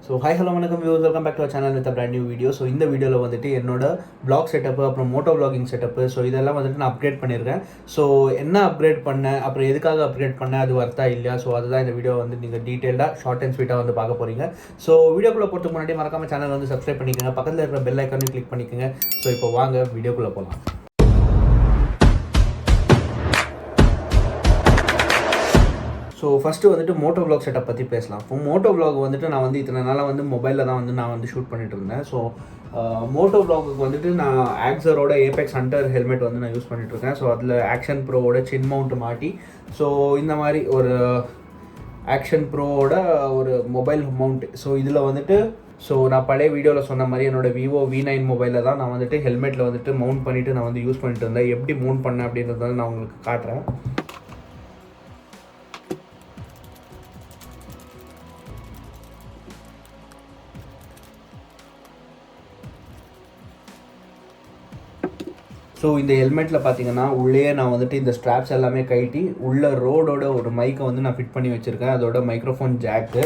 So hi hello வணக்கம் viewers, welcome back to our channel with a brand new video. So இந்த வீடியோவில் வந்துட்டு என்னோட vlog setup அப்புறம் moto vlogging setup ஸோ இதெல்லாம் வந்துட்டு நான் அப்கிரேட் பண்ணியிருக்கேன். ஸோ என்ன அப்கிரேட் பண்ணேன், அப்புறம் எதுக்காக அப்கிரேட் பண்ணேன், அது வர்த்தா இல்லையா, ஸோ அதுதான் இந்த வீடியோ வந்து நீங்கள் டீட்டெயிலாக ஷார்ட் அண்ட் ஸ்வீட்டாக வந்து பார்க்க போகிறீங்க. ஸோ வீடியோக்குள்ளே போகிறதுக்கு முன்னாடி மறக்காம சேனல் வந்து சப்ஸ்கிரைப் பண்ணிக்கோங்க, பக்கத்தில் இருக்கிற பெல் ஐக்கானையும் கிளிக் பண்ணிக்கோங்க. ஸோ இப்போ வாங்க வீடியோக்குள்ளே போகலாம். ஸோ ஃபஸ்ட்டு வந்துட்டு மோட்டோ விளாக் செட்டப் பற்றி பேசலாம். இப்போ மோட்டோ விளாக் வந்துட்டு நான் வந்து இத்தனை நாளாக வந்து மொபைலில் தான் வந்து நான் வந்து ஷூட் பண்ணிட்டு இருந்தேன். ஸோ மோட்டோ விளாகுக்கு வந்துட்டு நான் ஆக்ஸரோட ஏபெக்ஸ் ஹண்டர் ஹெல்மெட் வந்து நான் யூஸ் பண்ணிகிட்ருக்கேன். ஸோ அதில் ஆக்ஷன் ப்ரோவோட சின் மவுண்ட் மாட்டி, ஸோ இந்த மாதிரி ஒரு ஆக்ஷன் ப்ரோவோட ஒரு மொபைல் மவுண்ட். ஸோ இதில் வந்துட்டு நான் பழைய வீடியோவில் சொன்ன மாதிரி என்னோட விவோ V9 மொபைலில் தான் நான் வந்துட்டு ஹெல்மெட்டில் வந்துட்டு மவுண்ட் பண்ணிவிட்டு நான் வந்து யூஸ் பண்ணிட்டு இருந்தேன். எப்படி மவுண்ட் பண்ணேன் அப்படின்றத நான் உங்களுக்கு காட்டுறேன். ஸோ இந்த ஹெல்மெட்டில் பார்த்தீங்கன்னா உள்ளே நான் வந்துட்டு இந்த ஸ்ட்ராப்ஸ் எல்லாமே கழட்டி உள்ள ரோடோட ஒரு மைக்கை வந்து நான் ஃபிட் பண்ணி வச்சுருக்கேன். அதோட மைக்ரோஃபோன் ஜாக்கு.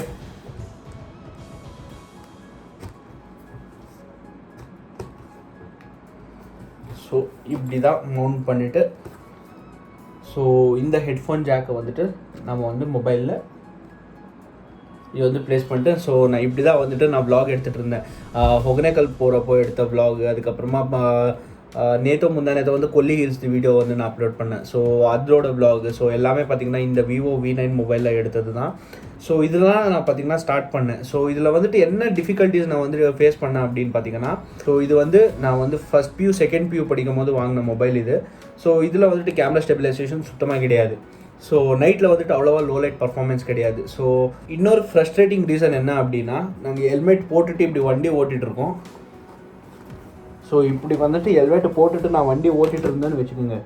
ஸோ இப்படி தான் மவுண்ட் பண்ணிவிட்டு ஸோ இந்த ஹெட்ஃபோன் ஜாக்கை வந்துட்டு நம்ம வந்து மொபைலில் இது வந்து ப்ளேஸ் பண்ணிட்டு ஸோ நான் இப்படி தான் வந்துட்டு நான் வ்ளாக் எடுத்துகிட்டு இருந்தேன். ஒகேனக்கல் போகிறப்போ எடுத்த வ்ளாக், அதுக்கப்புறமா நேற்று முந்தானத்தை வந்து கொல்லி ஹில்ஸ் வீடியோ வந்து நான் அப்லோட் பண்ணேன். ஸோ அதோட வ்ளாக் ஸோ எல்லாமே பார்த்திங்கன்னா இந்த விவோ V9 மொபைலில் எடுத்தது தான். ஸோ இதெல்லாம் நான் பார்த்திங்கன்னா ஸ்டார்ட் பண்ணேன். ஸோ இதில் வந்துட்டு என்ன டிஃபிகல்ட்டிஸ் நான் வந்து ஃபேஸ் பண்ணேன் அப்படின்னு பார்த்தீங்கன்னா, ஸோ இது வந்து நான் வந்து ஃபஸ்ட் பியூ செகண்ட் பியூ படிக்கும் போது வாங்கின மொபைல் இது. ஸோ இதில் வந்துட்டு கேமரா ஸ்டெபிலைசேஷன் சுத்தமாக கிடையாது. ஸோ நைட்டில் வந்துட்டு அவ்வளோவா லோ லைட் பர்ஃபார்மன்ஸ் கிடையாது. ஸோ இன்னொரு ஃப்ரஸ்ட்ரேட்டிங் ரீசன் என்ன அப்படின்னா, நாங்கள் ஹெல்மெட் போட்டுட்டு இப்படி வண்டி ஓட்டிகிட்ருக்கோம். ஸோ இப்படி வந்துட்டு ஹெல்மெட்டு போட்டுட்டு நான் வண்டி ஓட்டிகிட்டு இருந்தேன்னு வச்சுக்கோங்க.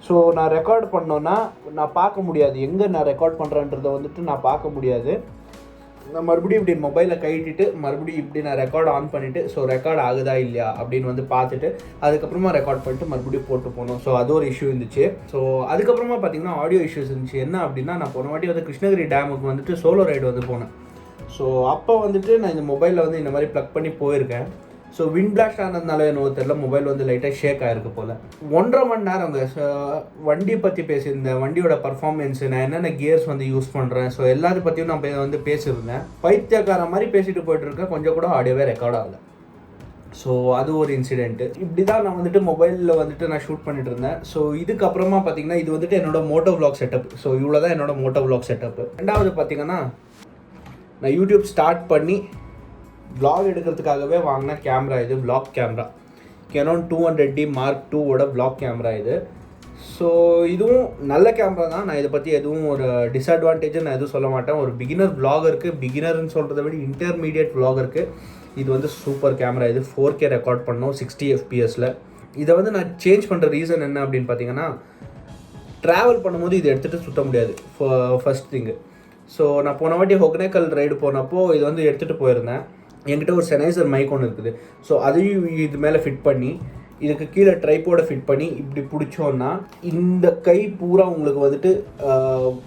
ஸோ நான் ரெக்கார்ட் பண்ணோன்னா நான் பார்க்க முடியாது, எங்கே நான் ரெக்கார்ட் பண்ணுறேன்றதை வந்துட்டு நான் பார்க்க முடியாது. நான் மறுபடியும் இப்படி மொபைலை கழட்டிட்டு மறுபடியும் இப்படி நான் ரெக்கார்ட் ஆன் பண்ணிவிட்டு ஸோ ரெக்கார்ட் ஆகுதா இல்லையா அப்படின்னு வந்து பார்த்துட்டு அதுக்கப்புறமா ரெக்கார்ட் பண்ணிட்டு மறுபடியும் போட்டு போகணும். ஸோ அது ஒரு இஷ்யூ இருந்துச்சு. ஸோ அதுக்கப்புறமா பார்த்திங்கன்னா ஆடியோ இஷ்யூஸ் இருந்துச்சு. என்ன அப்படின்னா, நான் போன வாட்டி வந்து கிருஷ்ணகிரி டேமுக்கு வந்துட்டு சோலோ ரைடு வந்து போனேன். ஸோ அப்போ வந்துட்டு நான் இந்த மொபைலில் வந்து இந்த மாதிரி ப்ளக் பண்ணி போயிருக்கேன். ஸோ விண்ட் பிளாஸ்ட் ஆனதுனால என்னவோ தெரியல, மொபைல் வந்து லைட்டாக ஷேக் ஆகிருக்கு போல். 1.5 மணி நேரம் வண்டியை பற்றி பேசியிருந்தேன், வண்டியோட பர்ஃபார்மன்ஸு, நான் என்னென்ன கியர்ஸ் வந்து யூஸ் பண்ணுறேன், ஸோ எல்லாத்த பற்றியும் நான் வந்து பேசியிருந்தேன். பைத்தியக்கார மாதிரி பேசிட்டு போயிட்டுருக்கேன், கொஞ்சம் கூட ஆடியோவே ரெக்கார்ட் ஆகலை. ஸோ அது ஒரு இன்சிடென்ட்டு. இப்படி தான் நான் வந்துட்டு மொபைலில் வந்துட்டு நான் ஷூட் பண்ணிட்டு இருந்தேன். ஸோ இதுக்கப்புறமா பார்த்தீங்கன்னா இது வந்துட்டு என்னோட மோட்டோ விளாக் செட்டப். ஸோ இவ்வளோ தான் என்னோட மோட்டோ விளாக் செட்டப். ரெண்டாவது பார்த்தீங்கன்னா, நான் யூடியூப் ஸ்டார்ட் பண்ணி வ்ளாக் எடுக்கிறதுக்காகவே வாங்கின கேமரா இது, vlog camera Canon 200D Mark IIோட வ்ளாக் கேமரா இது. ஸோ இதுவும் நல்ல கேமரா தான், நான் இதை பற்றி எதுவும் ஒரு டிஸ்அட்வான்டேஜ் நான் எதுவும் சொல்ல மாட்டேன். ஒரு பிகினர் வ்ளாகருக்கு, பிகினர்னு சொல்கிறத விட இன்டர்மீடியட் வ்ளாகருக்கு இது வந்து சூப்பர் கேமரா. இது 4K ரெக்கார்ட் பண்ணோம் 60 fps. இதை வந்து நான் சேஞ்ச் பண்ணுற ரீசன் என்ன அப்படின்னு பார்த்தீங்கன்னா, ட்ராவல் பண்ணும்போது இதை எடுத்துகிட்டு சுற்ற முடியாது ஃபர்ஸ்ட் திங்கு. ஸோ நான் போன வாட்டி ஒகேனக்கல் ரைடு போனப்போ இது வந்து எடுத்துகிட்டு போயிருந்தேன். என்கிட்ட ஒரு செனைசர் மைக் ஒன்று இருக்குது. ஸோ அதையும் இது மேலே ஃபிட் பண்ணி இதுக்கு கீழே ட்ரைப்போட ஃபிட் பண்ணி இப்படி பிடிச்சோன்னா இந்த கை பூரா உங்களுக்கு வந்துட்டு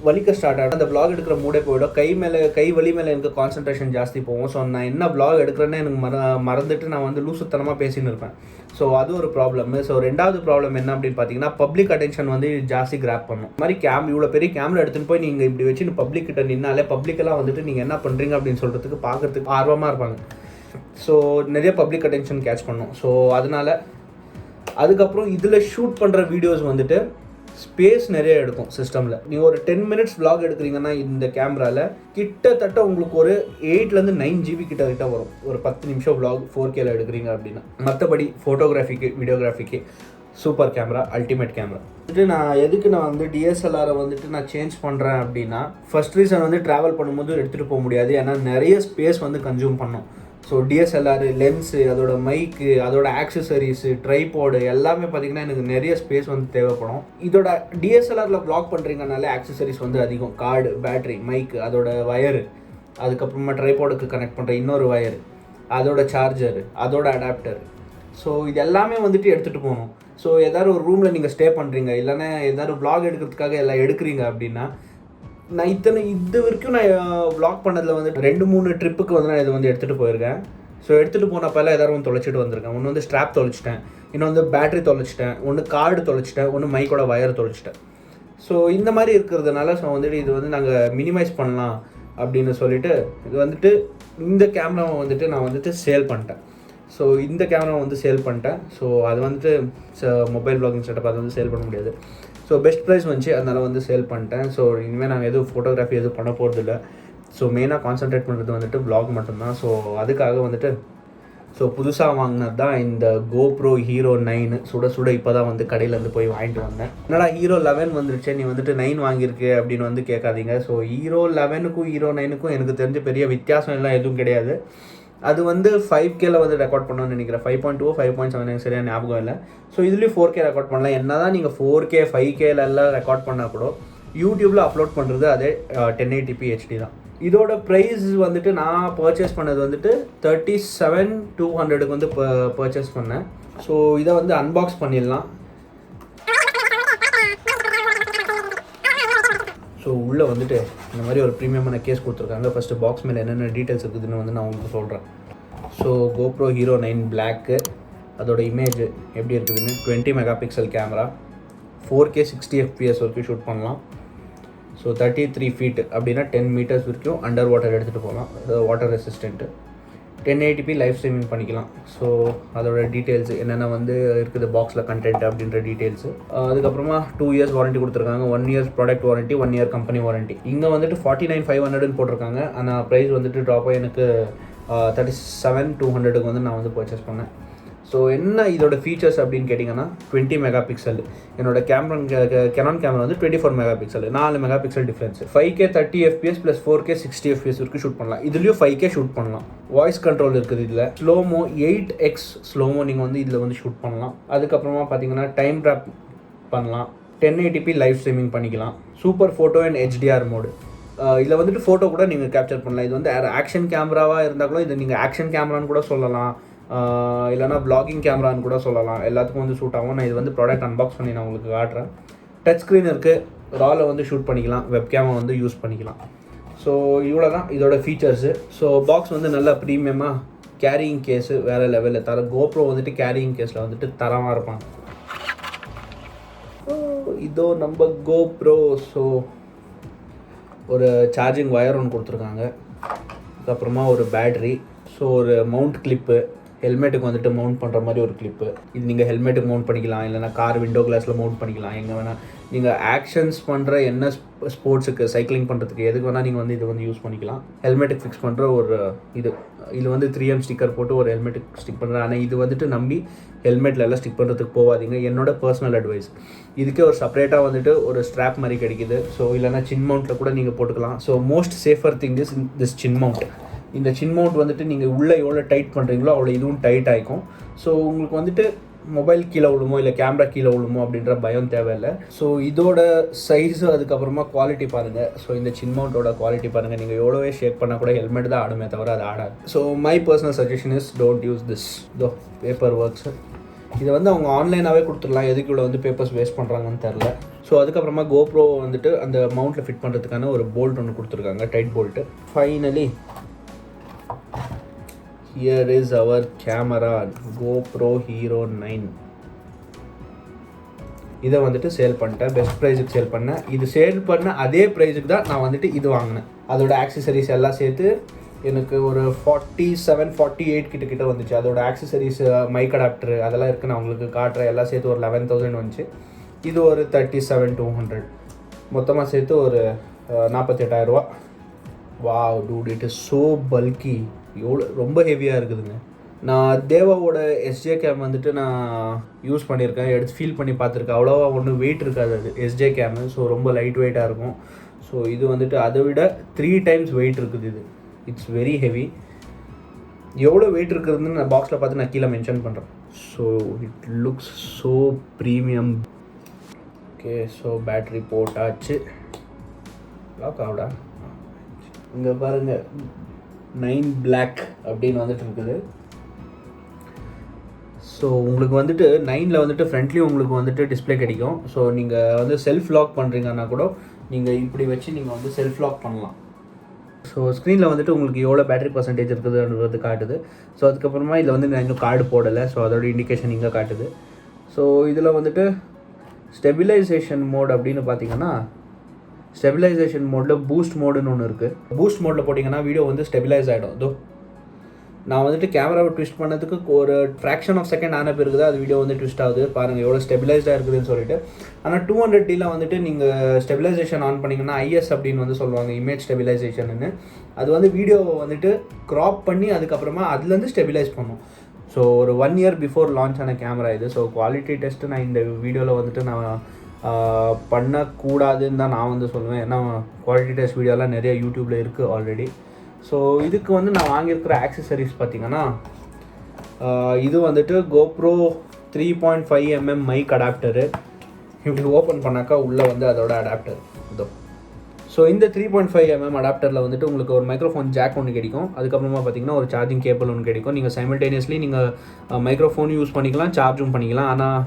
வலிக்க ஸ்டார்ட் ஆகிடும். அந்த வ்ளாக் எடுக்கிற மூடே போயிடும். கை வலி மேலே எனக்கு கான்சன்ட்ரேஷன் ஜாஸ்தி போகும். ஸோ நான் என்ன வ்ளாக் எடுக்கிறேன்னு எனக்கு மறந்துட்டு நான் வந்து லூசுத்தனமாக பேசின்னு இருப்பேன். ஸோ அது ஒரு ப்ராப்ளம். ஸோ ரெண்டாவது ப்ராப்ளம் என்ன அப்படின்னு பார்த்தீங்கன்னா, பப்ளிக் அட்டென்ஷன் வந்து ஜாஸ்தி கிராப் பண்ணும். இந்த மாதிரி இவ்வளோ பெரிய கேமரா எடுத்துன்னு போய் நீங்கள் இப்படி வச்சு பப்ளிக் கிட்ட நின்னாலே பப்ளிக்கெல்லாம் வந்துட்டு நீங்கள் என்ன பண்ணுறீங்க அப்படின்னு சொல்கிறதுக்கு பார்க்கறதுக்கு ஆர்வமாக இருப்பாங்க. ஸோ நிறைய பப்ளிக் அட்டென்ஷன் கேட்ச் பண்ணும். ஸோ அதனால் அதுக்கப்புறம் இதில் ஷூட் பண்ணுற வீடியோஸ் வந்துட்டு ஸ்பேஸ் நிறைய எடுக்கும் சிஸ்டமில். நீங்கள் ஒரு 10 minutes vlog எடுக்கிறீங்கன்னா இந்த கேமராவில் கிட்டத்தட்ட உங்களுக்கு ஒரு 8 to 9 GB கிட்ட வரும். ஒரு 10 நிமிஷம் vlog 4Kல எடுக்கிறீங்க அப்படின்னா. மற்றபடி ஃபோட்டோகிராஃபிக்கு, வீடியோகிராஃபிக்கு சூப்பர் கேமரா, அல்டிமேட் கேமரா. வந்துட்டு நான் வந்து டிஎஸ்எல்ஆரை வந்துட்டு நான் சேஞ்ச் பண்ணுறேன் அப்படின்னா, ஃபர்ஸ்ட் ரீசன் வந்து ட்ராவல் பண்ணும்போது எடுத்துகிட்டு போக முடியாது, ஏன்னா நிறைய ஸ்பேஸ் வந்து கன்சியூம் பண்ணும். ஸோ டிஎஸ்எல்ஆர், லென்ஸு, அதோட மைக்கு, அதோட ஆக்சசரிஸு, ட்ரைபாடு எல்லாமே பார்த்திங்கன்னா எனக்கு நிறைய ஸ்பேஸ் வந்து தேவைப்படும். இதோட டிஎஸ்எல்ஆரில் வ்ளாக் பண்ணுறீங்கனாலே ஆக்சசரிஸ் வந்து அதிகம். கார்டு, பேட்ரி, மைக்கு, அதோட வயரு, அதுக்கப்புறமா ட்ரைபாடுக்கு கனெக்ட் பண்ணுற இன்னொரு வயரு, அதோட சார்ஜரு, அதோட அடாப்டர். ஸோ இது எல்லாமே வந்துட்டு எடுத்துகிட்டு போகணும். ஸோ எதாவது ஒரு ரூமில் நீங்கள் ஸ்டே பண்ணுறீங்க, இல்லைன்னா எதாவது vlog எடுக்கிறதுக்காக எல்லாம் எடுக்கிறீங்க அப்படின்னா நான் இது வரைக்கும் நான் vlog பண்ணதில் வந்துட்டு 2-3 ட்ரிப்புக்கு வந்து நான் இதை வந்து எடுத்துகிட்டு போயிருக்கேன். ஸோ எடுத்துகிட்டு போனப்பெல்லாம் எதாவது தொலைச்சிட்டு வந்திருக்கேன். ஒன்று வந்து ஸ்ட்ராப் தொலைச்சிட்டேன், இன்னொன்று வந்து பேட்டரி தொலைச்சிட்டேன், ஒன்று கார்டு தொலைச்சிட்டேன், ஒன்று மைக்கோட வயர் தொலைச்சிட்டேன். ஸோ இந்த மாதிரி இருக்கிறதுனால ஸோ வந்துட்டு இது வந்து நாங்கள் மினிமைஸ் பண்ணலாம் அப்படின்னு சொல்லிட்டு இது வந்துட்டு இந்த கேமராவை வந்துட்டு நான் வந்துட்டு சேல் பண்ணிட்டேன். ஸோ இந்த கேமரா வந்து சேல் பண்ணிட்டேன். ஸோ அது வந்துட்டு மொபைல் வ்ளாகிங் செட்டப் அது வந்து சேல் பண்ண முடியாது. ஸோ பெஸ்ட் ப்ரைஸ் வந்துச்சு, அதனால் வந்து சேல் பண்ணிட்டேன். ஸோ இனிமேல் நாங்கள் எதுவும் ஃபோட்டோகிராஃபி எதுவும் பண்ண போகிறதில்ல. ஸோ மெயினாக கான்சன்ட்ரேட் பண்ணுறது வந்துட்டு vlog மட்டும்தான். ஸோ அதுக்காக வந்துட்டு ஸோ புதுசாக வாங்கினது தான் இந்த GoPro Hero 9. சுட இப்போ தான் வந்து கடையிலேருந்து போய் வாங்கிட்டு வந்தேன். என்னடா Hero 11 வந்துருச்சு, நீ வந்துட்டு 9 வாங்கியிருக்கு அப்படின்னு வந்து கேட்காதீங்க. ஸோ Hero 11க்கும் Hero 9க்கும் எனக்கு தெரிஞ்ச பெரிய வித்தியாசம் எல்லாம் எதுவும் கிடையாது. அது வந்து 5Kல வந்து ரெக்கார்ட் பண்ணணும்னு நினைக்கிறேன். 5.2 5.7 எனக்கு சரியாக ஞாபகம் இல்லை. ஸோ இதுலேயும் 4K ரெக்கார்ட் பண்ணலாம். என்ன தான் நீங்கள் 4K 5Kல எல்லாம் ரெக்கார்ட் பண்ணால் கூட யூடியூப்பில் அப்லோட் பண்ணுறது அதே 1080p HD தான். இதோட ப்ரைஸ் வந்துட்டு நான் பர்ச்சேஸ் பண்ணது வந்துட்டு 37,200க்கு வந்து பர்ச்சேஸ் பண்ணேன். ஸோ இதை வந்து அன்பாக்ஸ் பண்ணிடலாம். ஸோ உள்ளே வந்துட்டு இந்த மாதிரி ஒரு ப்ரீமியமான கேஸ் கொடுத்துருக்காங்க. ஃபஸ்ட்டு பாக்ஸ் மேலே என்னென்ன டீட்டெயில்ஸ் இருக்குதுன்னு வந்து நான் உங்களுக்கு சொல்கிறேன். ஸோ GoPro Hero 9 Black அதோட இமேஜ் எப்படி இருக்குதுன்னு 20 மெகாபிக்சல் கேமரா, 4K 60 FPS வரைக்கும் ஷூட் பண்ணலாம். ஸோ 33 feet அப்படின்னா 10 meters வரைக்கும் அண்டர் வாட்டர் எடுத்துகிட்டு போகலாம். Water resistant, 1080p live streaming பண்ணிக்கலாம். ஸோ அதோட டீட்டெயில்ஸ் என்னென்ன வந்து இருக்குது பாக்ஸில் கண்டென்ட் அப்படின்ற டீட்டெயில்ஸு. அதுக்கப்புறமா 2 years வாரண்ட்டி கொடுத்துருக்காங்க. 1 year product warranty, 1 year company warranty. இங்கே வந்துட்டு 49,500ன்னு போட்டிருக்காங்க. ஆனால் ப்ரைஸ் வந்துட்டு ட்ராப்பாக எனக்கு 37,200க்கு வந்து நான் வந்து பர்ச்சேஸ் பண்ணேன். ஸோ என்ன இதோட ஃபீச்சர்ஸ் அப்படின்னு கேட்டிங்கன்னா 20 மெகாபிக்சல். என்னோட கேனான் கேமரா வந்து 24 megapixel, 4 megapixel difference. 5K 30 FPS plus 4K 60 FPS வரைக்கும் ஷூட் பண்ணலாம். இதுலேயும் 5K ஷூட் பண்ணலாம். வாய்ஸ் கண்ட்ரோல் இருக்குது இதில். ஸ்லோமோ 8x ஸ்லோமோ நீங்கள் வந்து இதில் வந்து ஷூட் பண்ணலாம். அதுக்கப்புறமா பார்த்தீங்கன்னா டைம் ட்ராப் பண்ணலாம். 1080p லைவ் ஸ்ட்ரீமிங் பண்ணிக்கலாம். Super photo and HDR mode. இதில் வந்துட்டு ஃபோட்டோ கூட நீங்கள் கேப்சர் பண்ணலாம். இது வந்து ஆக்ஷன் கேமராவாக இருந்தால் கூட இது நீங்கள் ஆக்ஷன் கேமரான்னு கூட சொல்லலாம், இல்லைனா vlogging கேமரான்னு கூட சொல்லலாம். எல்லாத்துக்கும் வந்து ஷூட் ஆகும். நான் இது வந்து ப்ராடக்ட் அன்பாக்ஸ் பண்ணி நான் உங்களுக்கு காட்டுறேன். டச் ஸ்க்ரீன் இருக்குது, ராவில் வந்து ஷூட் பண்ணிக்கலாம், வெப் கேமரா வந்து யூஸ் பண்ணிக்கலாம். ஸோ இவ்வளோ தான் இதோட ஃபீச்சர்ஸு. ஸோ பாக்ஸ் வந்து நல்லா ப்ரீமியமாக, கேரியிங் கேஸு வேறு லெவலில் தர. GoPro வந்துட்டு கேரியிங் கேஸில் வந்துட்டு தரமாக இருப்பாங்க. இதோ நம்ம GoPro. ஸோ ஒரு சார்ஜிங் ஒயர் ஒன்று கொடுத்துருக்காங்க. அதுக்கப்புறமா ஒரு பேட்ரி. ஸோ ஒரு மவுண்ட் கிளிப்பு, ஹெல்மெட்டுக்கு வந்துட்டு மவுண்ட் பண்ணுற மாதிரி ஒரு கிளிப்பு. இது நீங்கள் ஹெல்மெட்டுக்கு மவுண்ட் பண்ணிக்கலாம், இல்லைனா கார் விண்டோ கிளாஸில் மவுண்ட் பண்ணிக்கலாம், எங்கே வேணால். நீங்கள் ஆக்ஷன்ஸ் பண்ணுற என்ன ஸ்போர்ட்ஸுக்கு, சைக்கிளிங் பண்ணுறதுக்கு எதுக்கு வேணால் நீங்கள் வந்து இது வந்து யூஸ் பண்ணிக்கலாம். ஹெல்மெட்டுக்கு ஃபிக்ஸ் பண்ணுற ஒரு இது வந்து 3M ஸ்டிக்கர் போட்டு ஒரு ஹெல்மெட்டுக்கு ஸ்டிக் பண்ணுறேன். ஆனால் இது வந்துட்டு நம்பி ஹெல்மெட்டில் எல்லாம் ஸ்டிக் பண்ணுறதுக்கு போகாதீங்க. என்னோட பர்சனல் அட்வைஸ். இதுக்கே ஒரு செப்பரேட்டாக வந்துட்டு ஒரு ஸ்ட்ராப் மாதிரி கிடைக்குது. ஸோ இல்லைனா சின் மவுண்ட்டில் கூட நீங்கள் போட்டுக்கலாம். So most safer thing is this chin mount. இந்த சின் மவுண்ட் வந்துட்டு நீங்கள் உள்ளே எவ்வளோ டைட் பண்ணுறீங்களோ அவ்வளோ இதுவும் டைட் ஆகிக்கும். ஸோ உங்களுக்கு வந்துட்டு மொபைல் கீழே விழுமோ இல்லை கேமரா கீழே விழுமோ அப்படின்ற பயம் தேவையில்லை. ஸோ இதோட சைஸு, அதுக்கப்புறமா குவாலிட்டி பாருங்கள். ஸோ இந்த சின் மவுண்டோட குவாலிட்டி பாருங்கள். நீங்கள் எவ்வளோவே ஷேக் பண்ணால் கூட ஹெல்மெட் தான் ஆடுமே தவிர அது ஆடாது. So my personal suggestion is don't use this paper works. இதை வந்து அவங்க ஆன்லைனாகவே கொடுத்துடலாம். எதுக்கு இவ்வளோ வந்து பேப்பர்ஸ் வேஸ்ட் பண்ணுறாங்கன்னு தெரில. ஸோ அதுக்கப்புறமா GoPro வந்துட்டு அந்த மவுண்ட்டில் ஃபிட் பண்ணுறதுக்கான ஒரு போல்ட் ஒன்று கொடுத்துருக்காங்க, tight bolt. Finally here is our camera, GoPro Hero 9. இதை வந்துட்டு சேல் பண்ணிட்டேன். பெஸ்ட் ப்ரைஸுக்கு சேல் பண்ணேன். இது சேல் பண்ண அதே ப்ரைஸுக்கு தான் நான் வந்துட்டு இது வாங்கினேன். அதோட ஆக்சசரிஸ் எல்லாம் சேர்த்து எனக்கு ஒரு 47-48 கிட்ட வந்துச்சு. அதோட ஆக்சசரிஸ், மைக் அடாப்டர் அதெல்லாம் இருக்குது, நான் உங்களுக்கு காட்டுறேன். எல்லாம் சேர்த்து ஒரு 11,000 வந்துச்சு. இது ஒரு 37,200. மொத்தமாக சேர்த்து ஒரு 48,000 ரூபா. Wow dude, it is so bulky. எவ்வளோ ரொம்ப ஹெவியாக இருக்குதுங்க. நான் தேவாவோட எஸ்ஜே கேம் வந்துட்டு நான் யூஸ் பண்ணியிருக்கேன், எடுத்து ஃபீல் பண்ணி பார்த்துருக்கேன். அவ்வளோவா ஒன்றும் வெயிட் இருக்காது அது எஸ்ஜே கேமு. ஸோ ரொம்ப லைட் வெயிட்டாக இருக்கும். ஸோ இது வந்துட்டு அதை விட 3 times வெயிட் இருக்குது. இது இட்ஸ் வெரி ஹெவி. எவ்வளோ வெயிட் இருக்குதுன்னு நான் பாக்ஸில் பார்த்து நான் கீழே மென்ஷன் பண்ணுறேன். So it looks so premium. Okay, so battery போட்டாச்சு. லாக் ஆகுடா. இங்கே பாருங்கள் 9 Black அப்படின்னு வந்துட்டு இருக்குது. ஸோ உங்களுக்கு வந்துட்டு 9ல் வந்துட்டு ஃப்ரண்ட்லேயும் உங்களுக்கு வந்துட்டு டிஸ்பிளே கிடைக்கும். ஸோ நீங்கள் வந்து செல்ஃப் லாக் பண்ணுறீங்கன்னா கூட நீங்கள் இப்படி வச்சு நீங்கள் வந்து செல்ஃப் லாக் பண்ணலாம். ஸோ ஸ்க்ரீனில் வந்துட்டு உங்களுக்கு எவ்வளோ பேட்டரி பர்சன்டேஜ் இருக்குதுன்றது காட்டுது. ஸோ அதுக்கப்புறமா இதில் வந்து நான் இன்னும் கார்டு போடலை. ஸோ அதோட இண்டிகேஷன் இங்கே காட்டுது. ஸோ இதில் வந்துட்டு ஸ்டெபிலைசேஷன் மோட் அப்படின்னு பார்த்தீங்கன்னா, ஸ்டெபிலைசேஷன் மோடில் பூஸ்ட் மோடுன்னு ஒன்று இருக்குது. பூஸ்ட் மோடில் போட்டிங்கன்னா வீடியோ வந்து ஸ்டெபிலைஸ் ஆகிடும். இதோ நான் வந்துட்டு கேமராவை ட்விஸ்ட் பண்ணதுக்கு ஒரு ஃப்ராக்ஷன் ஆஃப் செகண்ட் ஆன பிறகு தான் அது வீடியோ வந்து ட்விஸ்ட் ஆகுது. பாருங்கள் எவ்வளோ ஸ்டெபிலைஸ்டாக இருக்குதுன்னு சொல்லிட்டு. ஆனால் 200D வந்துட்டு நீங்கள் ஸ்டெபிலைசேஷன் ஆன் பண்ணிங்கன்னா ஐஎஸ் அப்படின்னு வந்து சொல்லுவாங்க, இமேஜ் ஸ்டெபிலைசேஷன்னு. அது வந்து வீடியோவை வந்துட்டு க்ராப் பண்ணி அதுக்கப்புறமா அதுலேருந்து ஸ்டெபிலைஸ் பண்ணும். ஸோ ஒரு 1 year பிஃபோர் லான்ச் ஆன கேமரா இது. ஸோ குவாலிட்டி டெஸ்ட்டு நான் இந்த வீடியோவில் வந்துட்டு நான் பண்ணக்கூடாதுன்னு தான் நான் வந்து சொல்லுவேன். ஏன்னா குவாலிட்டி டெஸ்ட் வீடியோலாம் நிறைய யூடியூப்பில் இருக்குது ஆல்ரெடி. ஸோ இதுக்கு வந்து நான் வாங்கியிருக்கிற ஆக்சசரிஸ் பார்த்திங்கன்னா, இது வந்துட்டு GoPro 3.5mm மைக் அடாப்டரு. இப்படி ஓப்பன் பண்ணாக்கா உள்ளே வந்து அதோட அடாப்டர் இதோ. ஸோ இந்த 3.5mm அடாப்டரில் வந்துட்டு உங்களுக்கு ஒரு மைக்ரோஃபோன் ஜாக் ஒன்று கிடைக்கும். அதுக்கப்புறமா பார்த்திங்கன்னா ஒரு சார்ஜிங் கேபிள் ஒன்று கிடைக்கும். நீங்கள் சைமல்டேனியஸ்லி நீங்கள் மைக்ரோஃபோன் யூஸ் பண்ணிக்கலாம், சார்ஜும் பண்ணிக்கலாம். ஆனால்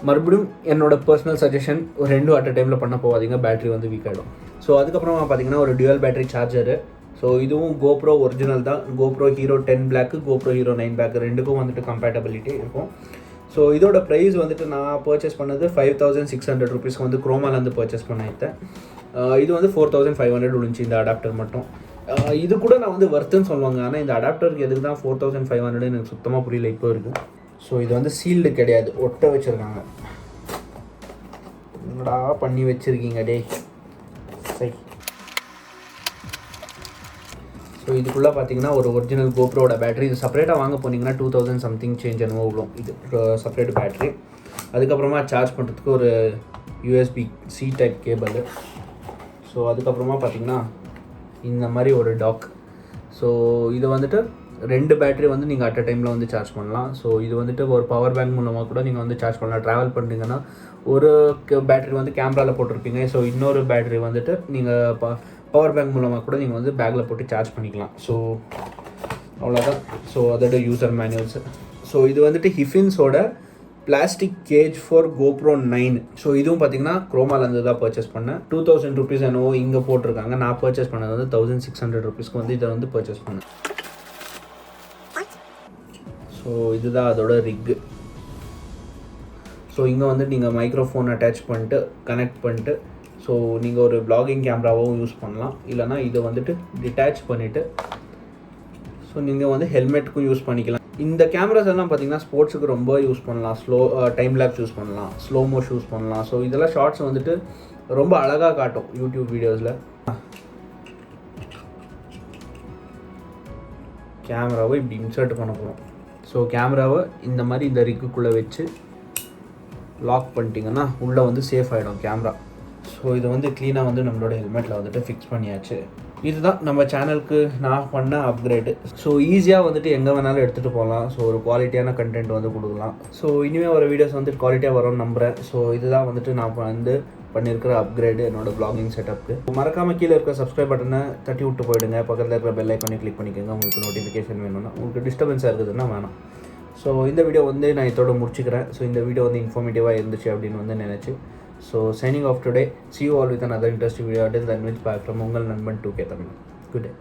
மறுபடியும் என்னோட பர்சனல் சஜஷன், ஒரு 2 அட் அ டைமில் பண்ண போகாதீங்க, பேட்டரி வந்து வீக் ஆகிடும். ஸோ அதுக்கப்புறமா பார்த்திங்கன்னா ஒரு டியூவல் பேட்டரி சார்ஜரு. ஸோ இதுவும் GoPro ஒரிஜினல் தான். GoPro Hero 10 Black, GoPro Hero 9 Black ரெண்டுக்கும் வந்துட்டு கம்பேட்டபிலிட்டி இருக்கும். ஸோ இதோட ப்ரைஸ் வந்துட்டு நான் பர்ச்சேஸ் பண்ணது 5600 ருபீஸ்க்கு வந்து குரோமாலேருந்து பர்ச்சேஸ் பண்ணிட்டேன். இது வந்து 4500 விழுந்துச்சு இந்த அடாப்டர் மட்டும். இது கூட நான் வந்து வர்த்துன்னு சொல்லுவாங்க. ஆனால் இந்த அடாப்டருக்கு எதுக்கு தான் 4500 எனக்கு சுத்தமாக புரியல இப்போ இருக்குது. ஸோ இது வந்து சீல்டு கிடையாது, ஒட்ட வச்சுருக்காங்க. என்னடா பண்ணி வச்சுருக்கீங்க டே. சரி, ஸோ இதுக்குள்ளே பார்த்தீங்கன்னா ஒரு ஒரிஜினல் GoProட பேட்டரி. இது செப்பரேட்டாக வாங்க போனீங்கன்னா 2000 சம்திங் சேஞ்ச் என்னவோ விடும். இது செப்பரேட் பேட்டரி. அதுக்கப்புறமா சார்ஜ் பண்ணுறதுக்கு ஒரு USB-C டைப் கேபிள். ஸோ அதுக்கப்புறமா பார்த்தீங்கன்னா இந்த மாதிரி ஒரு டாக். ஸோ இது வந்துட்டு 2 பேட்டரி வந்து நீங்கள் அட் அ டைமில் வந்து சார்ஜ் பண்ணலாம். ஸோ இது வந்துட்டு ஒரு பவர் பேங்க் மூலமாக கூட நீங்கள் வந்து சார்ஜ் பண்ணலாம். ட்ராவல் பண்ணுறீங்கன்னா ஒரு பேட்டரி வந்து கேமராவில் போட்டிருப்பீங்க. ஸோ இன்னொரு பேட்டரி வந்துட்டு நீங்கள் பவர் பேங்க் மூலமாக கூட நீங்கள் வந்து பேக்கில் போட்டு சார்ஜ் பண்ணிக்கலாம். ஸோ அவ்வளோதான். ஸோ அதோட யூசர் மேனுவல்ஸு. ஸோ இது வந்துட்டு ஹிஃபின்ஸோட plastic cage for GoPro 9. So இதுவும் பார்த்தீங்கன்னா குரோமாலேருந்து தான் பர்ச்சேஸ் பண்ணேன். 2000 ருபீஸ் என்னவோ இங்கே போட்டிருக்காங்க. நான் பர்ச்சேஸ் பண்ணது வந்து 1600 ருபீஸ்க்கு வந்து இதை வந்து பர்ச்சேஸ் பண்ணேன். ஸோ இதுதான் அதோட ரிக்கு. ஸோ இங்கே வந்து நீங்கள் மைக்ரோஃபோன் அட்டாச் பண்ணிட்டு கனெக்ட் பண்ணிட்டு ஸோ நீங்கள் ஒரு வ்ளாகிங் கேமராவும் யூஸ் பண்ணலாம். இல்லைனா இதை வந்துட்டு டிட்டாச் பண்ணிவிட்டு ஸோ நீங்கள் வந்து ஹெல்மெட்டுக்கும் யூஸ் பண்ணிக்கலாம். இந்த கேமராஸ் எல்லாம் பார்த்தீங்கன்னா ஸ்போர்ட்ஸுக்கு ரொம்ப யூஸ் பண்ணலாம். டைம் லேப்ஸ் யூஸ் பண்ணலாம், ஸ்லோ மோஷன் யூஸ் பண்ணலாம். ஸோ இதெல்லாம் ஷார்ட்ஸ் வந்துட்டு ரொம்ப அழகாக காட்டும் யூடியூப் வீடியோஸில். கேமராவை இப்படி இன்சர்ட் பண்ண போகிறோம். ஸோ கேமராவை இந்த மாதிரி இந்த ரிக்குக்குள்ளே வச்சு லாக் பண்ணிட்டீங்கன்னா உள்ளே வந்து சேஃப் ஆகிடும் கேமரா. ஸோ இதை வந்து க்ளீனாக வந்து நம்மளோட ஹெல்மெட்டில் வந்துட்டு ஃபிக்ஸ் பண்ணியாச்சு. இதுதான் நம்ம சேனலுக்கு நான் பண்ண அப்கிரேடு. ஸோ ஈஸியாக வந்துட்டு எங்கே வேணாலும் எடுத்துகிட்டு போகலாம். ஸோ ஒரு குவாலிட்டியான கண்டென்ட் வந்து கொடுக்கலாம். ஸோ இனிமேல் வர வீடியோஸ் வந்து குவாலிட்டியாக வரும்னு நம்புகிறேன். ஸோ இதுதான் வந்துட்டு நான் வந்து பண்ணியிருக்கிற அப்கிரேடு என்னோடய வ்ளாகிங் செட்டப்புக்கு. மறக்காமல் கீழே இருக்கிற சப்ஸ்கிரைப் பட்டனை தட்டி விட்டு போயிடுங்க. பக்கத்தில் இருக்கிற பெல் ஐக்கானே கிளிக் பண்ணிக்கோங்க. உங்களுக்கு நோட்டிஃபிகேஷன் வேணும்னா, உங்களுக்கு டிஸ்டர்பன்ஸாக இருக்குதுன்னா வேணாம். ஸோ இந்த வீடியோ வந்து நான் இதோட முடிச்சுக்கிறேன். ஸோ இந்த வீடியோ வந்து இன்ஃபார்மேட்டிவாக இருந்துச்சு அப்படின்னு வந்து நினச்சி. So signing off today. See you all with another interesting video. Until then, with back from உங்கள் நண்பன் 2K Thamizhan. Good day.